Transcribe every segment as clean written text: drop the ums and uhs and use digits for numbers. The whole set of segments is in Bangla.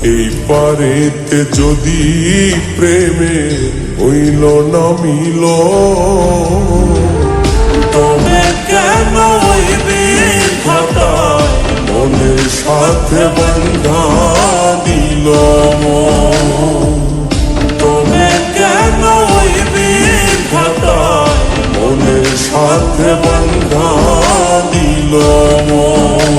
এই পারেতে যদি প্রেমে হইল না মিল, তবে কেন ওই বিধাতায় মনের সাথে বন্ধা দিল মন। তবে কেন ওই বিধাতায় মনের সাথে বন্ধা দিল মন।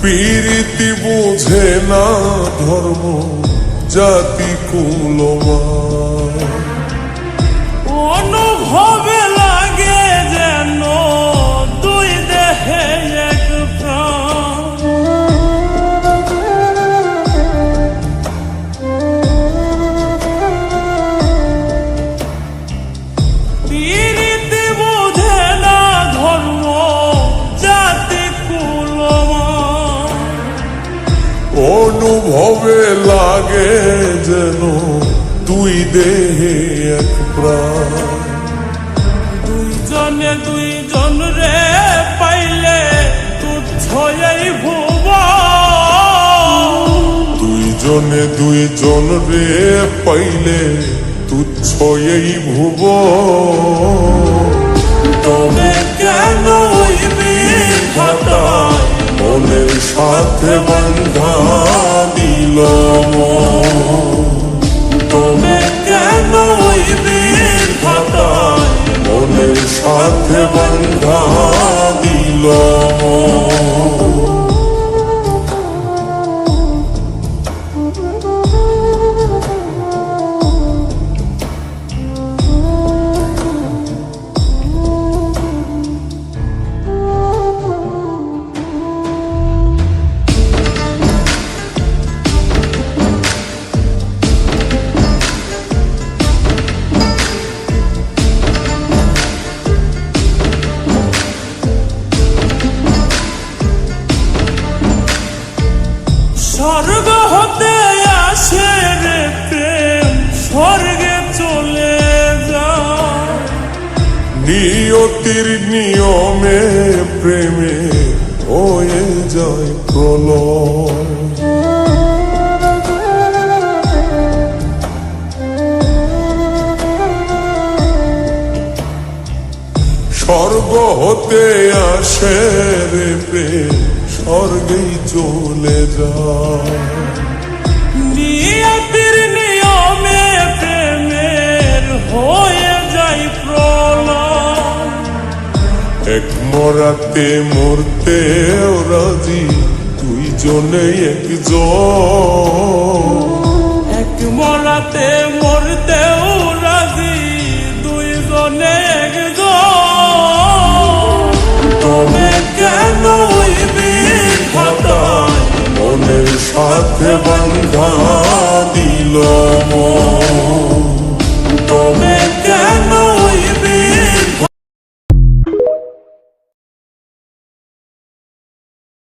প্রীতি বুঝে না ধর্ম জাতি কুলমান, অনুভবে লাগে যেন দুই দেহে এক প্রাণ। প্রীতি বুঝে না ধর্ম জাতি কুলমান, অনুভবে লাগে যেন দুই দেহে এক প্রাণ। দুইজনে দুইজন রে পাইলে তুচ্ছ এই ভুব, দুইজনে দুইজন রে পাইলে তুচ্ছ এই ভুব। তবে কেন ওই বিধাতায় মনের সাথে বন্ধা দিল মন। তবে কেন ওই বিধাতায় মনের সাথে বন্ধা দিল মন। স্বর্গ হতে আসে রে প্রেম, স্বর্গে চলে যায়। নিয়তির নিয়মে প্রেমে হয়ে যায় প্রলয়। স্বর্গ হতে আসে রে প্রেম, স্বর্গেই চলে যায়। নিয়তির নিয়মে প্রেমের হয়ে যায় প্রলয়। এক মরাতে মরতে রাজি দুইজনে একজন। এক মরাতে মরতেও রাজি দুইজনে একজন। তবে কেন ওই বিধাতায় মনের সাথে বন্ধা দিল মন।